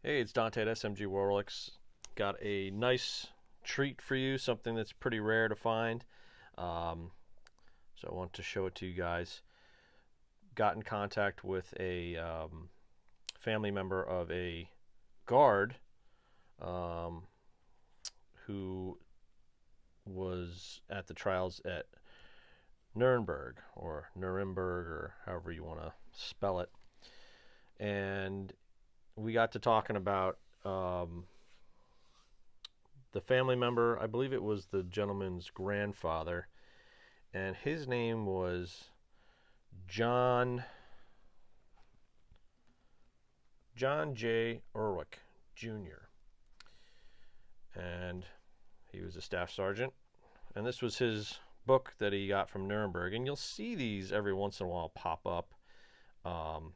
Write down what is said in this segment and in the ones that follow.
Hey, it's Dante at SMG Warlicks. Got a nice treat for you, something that's pretty rare to find. Um, so I want to show it to you guys. Got in contact with a family member of a guard um, who was at the trials at Nuremberg or Nuremberg or however you want to spell it. And we got to talking about the family member. I believe it was the gentleman's grandfather, and his name was John J. Urwick Jr. And he was a staff sergeant, and this was his book that he got from Nuremberg. And you'll see these every once in a while pop up.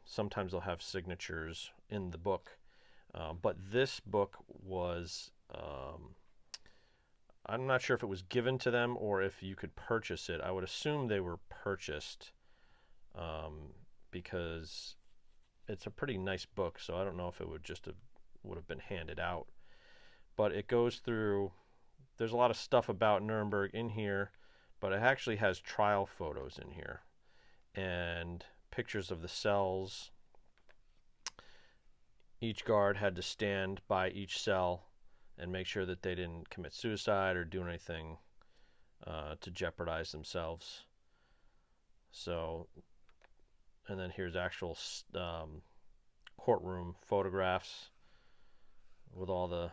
Sometimes they'll have signatures in the book, but this book was I'm not sure if it was given to them or if you could purchase it. I would assume they were purchased because it's a pretty nice book, so I don't know if it would have been handed out. But it goes through, there's a lot of stuff about Nuremberg in here, but it actually has trial photos in here and pictures of the cells. Each guard had to stand by each cell and make sure that they didn't commit suicide or do anything to jeopardize themselves. So, and then here's actual courtroom photographs with all the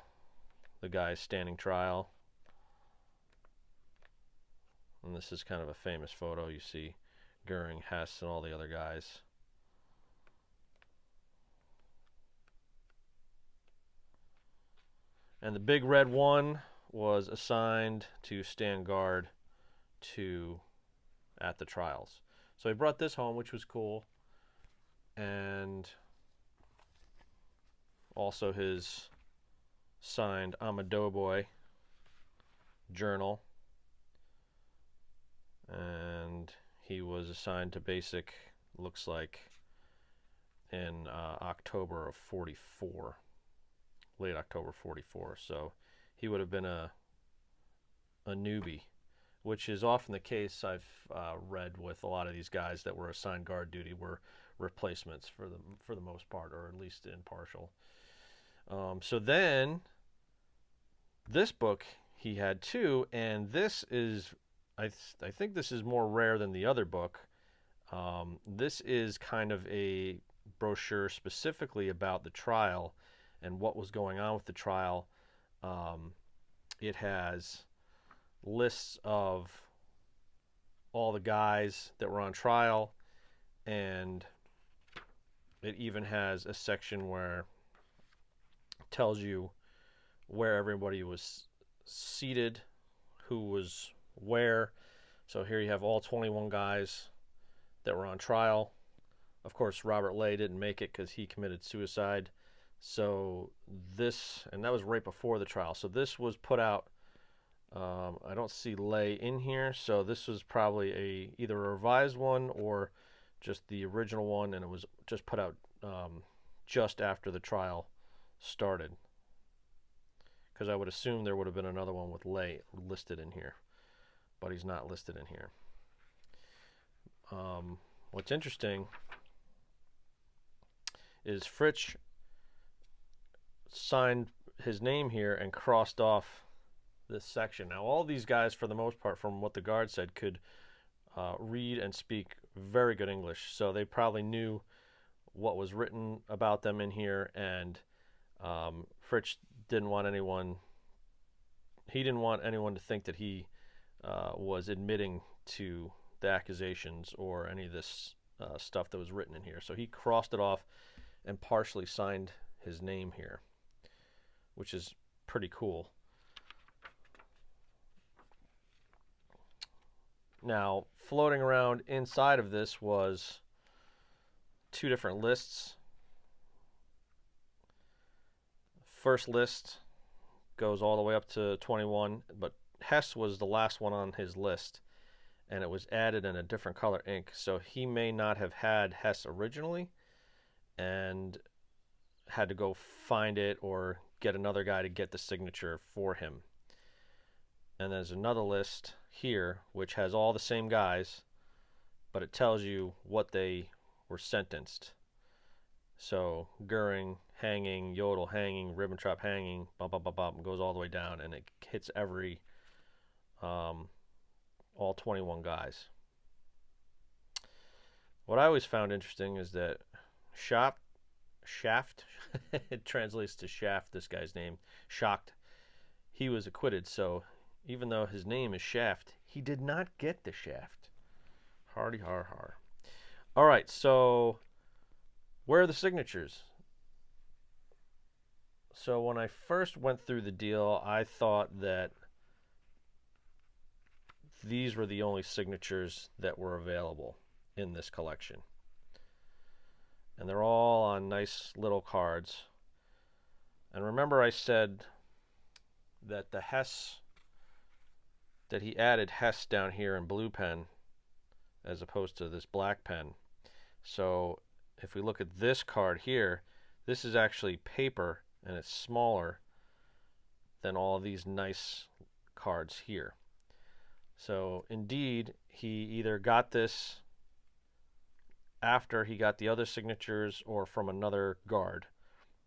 guys standing trial. And this is kind of a famous photo. You see Goering, Hess, and all the other guys. And the big red one was assigned to stand guard at the trials. So he brought this home, which was cool. And also his signed I'm a Doughboy journal. And he was assigned to basic, looks like, in October of 44. Late October 44. So he would have been a newbie, which is often the case. I've read with a lot of these guys that were assigned guard duty were replacements for the most part, or at least impartial. So then this book he had too, and this is I think this is more rare than the other book. This is kind of a brochure specifically about the trial and what was going on with the trial. It has lists of all the guys that were on trial, and it even has a section where it tells you where everybody was seated, who was where. So here you have all 21 guys that were on trial. Of course, Robert Lay didn't make it because he committed suicide. So this, and that was right before the trial. So this was put out. I don't see Lay in here, so this was probably either a revised one or just the original one, and it was just put out just after the trial started. Because I would assume there would have been another one with Lay listed in here, but he's not listed in here. What's interesting is Fritsch signed his name here and crossed off this section. Now, all these guys, for the most part, from what the guard said, could read and speak very good English, so they probably knew what was written about them in here. And Fritsch didn't want anyone to think that he was admitting to the accusations or any of this stuff that was written in here. So he crossed it off and partially signed his name here, which is pretty cool. Now, floating around inside of this was two different lists. First list goes all the way up to 21, but Hess was the last one on his list, and it was added in a different color ink. So he may not have had Hess originally, and had to go find it or get another guy to get the signature for him. And there's another list here which has all the same guys, but it tells you what they were sentenced. So Goering hanging, Jodl hanging, Ribbentrop hanging, bum, bum, bum, bum, goes all the way down, and it hits every all 21 guys. What I always found interesting is that Shaft, it translates to Shaft, this guy's name, Schacht, he was acquitted. So even though his name is Shaft, he did not get the shaft. Hardy har har. All right, so where are the signatures? So when I first went through the deal, I thought that these were the only signatures that were available in this collection. And they're all on nice little cards. And remember I said that the Hess, that he added Hess down here in blue pen as opposed to this black pen. So if we look at this card here, this is actually paper and it's smaller than all these nice cards here. So indeed, he either got this after he got the other signatures or from another guard.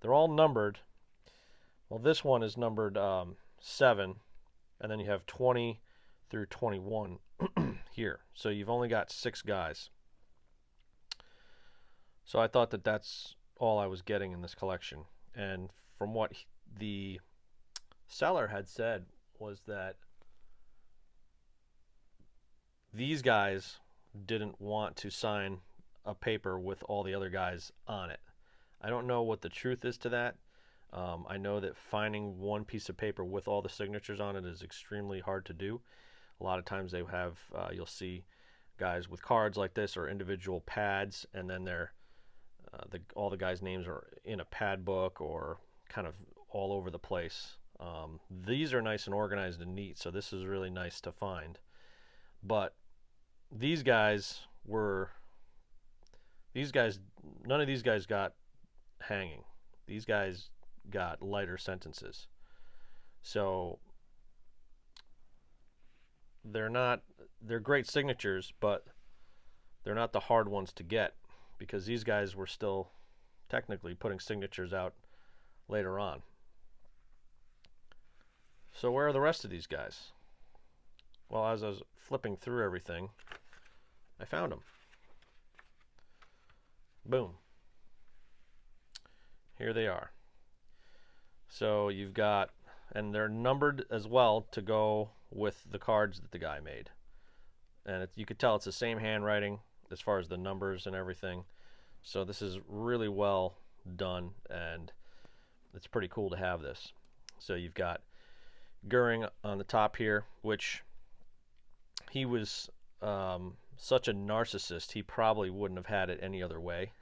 They're all numbered. Well, this one is numbered 7, and then you have 20 through 21 here. So you've only got 6 guys. So I thought that that's all I was getting in this collection. And from what the seller had said was that these guys didn't want to sign a paper with all the other guys on it. I don't know what the truth is to that. I know that finding one piece of paper with all the signatures on it is extremely hard to do. A lot of times they have, you'll see guys with cards like this or individual pads, and then they're all the guys' names are in a pad book or kind of all over the place. These are nice and organized and neat, so this is really nice to find. But these guys, none of these guys got hanging. These guys got lighter sentences. So they're great signatures, but they're not the hard ones to get, because these guys were still technically putting signatures out later on. So where are the rest of these guys? Well, as I was flipping through everything, I found them. Boom. Here they are. So you've got, and they're numbered as well to go with the cards that the guy made. And you could tell it's the same handwriting as far as the numbers and everything. So this is really well done, and it's pretty cool to have this. So you've got Goering on the top here, which he was such a narcissist, he probably wouldn't have had it any other way.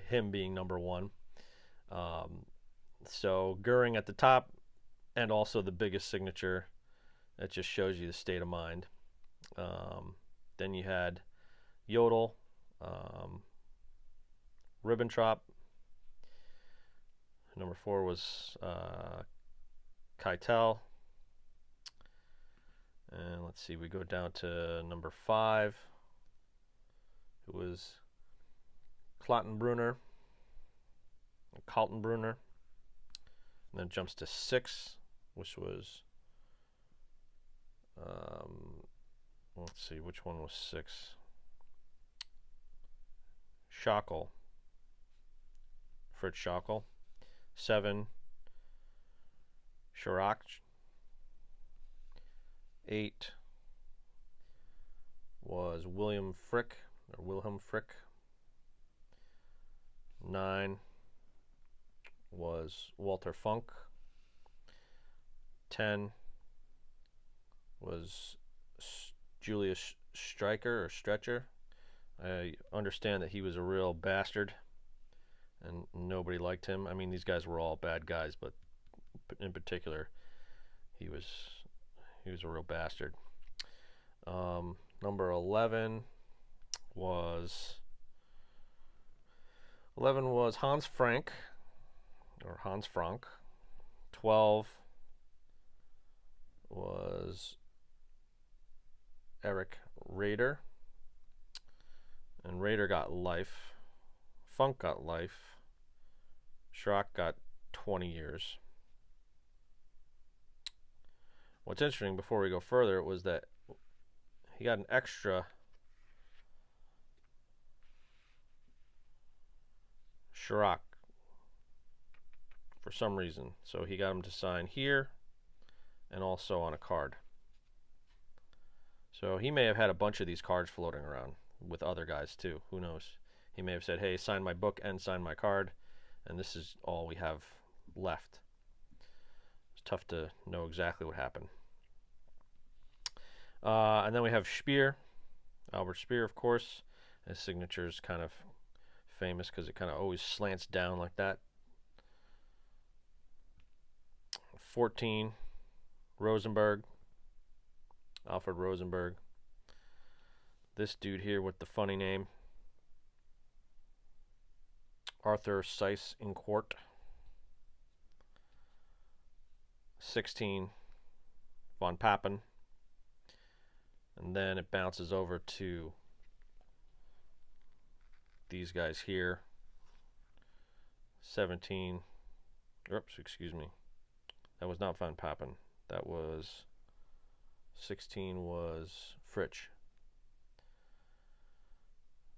Him being number 1. So Goering at the top, and also the biggest signature. That just shows you the state of mind. Then you had Jodl, Ribbentrop. Number 4 was Keitel. And let's see, we go down to number 5, who was Kaltenbrunner. And then jumps to 6, which was, let's see, which one was 6? Schackel. Fritz Schackel. 7, Chirac. 8 was Wilhelm Frick. 9 was Walter Funk. 10 was Julius Streicher. I understand that he was a real bastard and nobody liked him. I mean, these guys were all bad guys, but in particular, he was a real bastard. Number 11 was 11 was Hans Frank, or Hans Frank. 12 was Eric Rader. And Rader got life. Funk got life. Schrock got 20 years. What's interesting, before we go further, was that he got an extra Schrock for some reason. So he got him to sign here and also on a card. So he may have had a bunch of these cards floating around with other guys too. Who knows? He may have said, hey, sign my book and sign my card, and this is all we have left. It's tough to know exactly what happened. And then we have Speer, Albert Speer, of course. His signature is kind of famous because it kind of always slants down like that. 14, Rosenberg, Alfred Rosenberg. This dude here with the funny name, Arthur Seyss in Court. 16, von Papen. And then it bounces over to these guys here. 17, oops, excuse me. That was not von Papen. That was 16 was Fritsch.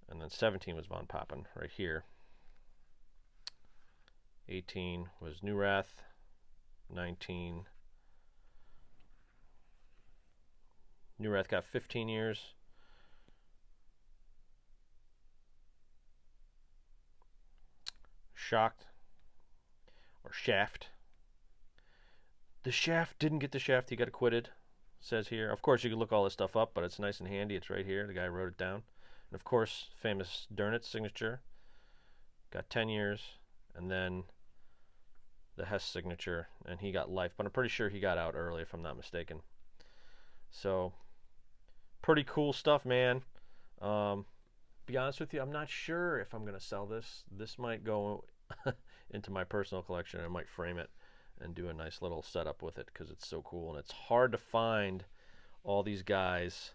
And then 17 was von Papen right here. 18 was Neurath. 19. Neurath got 15 years. Shocked. Or Shaft. The Shaft didn't get the Shaft. He got acquitted. Says here. Of course, you can look all this stuff up, but it's nice and handy. It's right here. The guy wrote it down. And of course, famous Dönitz signature. Got 10 years. And then the Hess signature. And he got life. But I'm pretty sure he got out early, if I'm not mistaken. So, pretty cool stuff, man. Be honest with you, I'm not sure if I'm going to sell this. This might go into my personal collection. I might frame it and do a nice little setup with it because it's so cool. And it's hard to find all these guys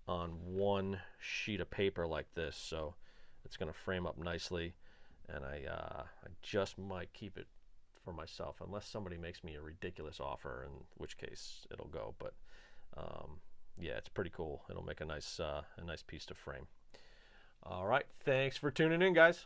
on one sheet of paper like this. So it's going to frame up nicely. And I just might keep it for myself unless somebody makes me a ridiculous offer, in which case it'll go. But yeah, it's pretty cool. It'll make a nice piece to frame. All right, thanks for tuning in, guys.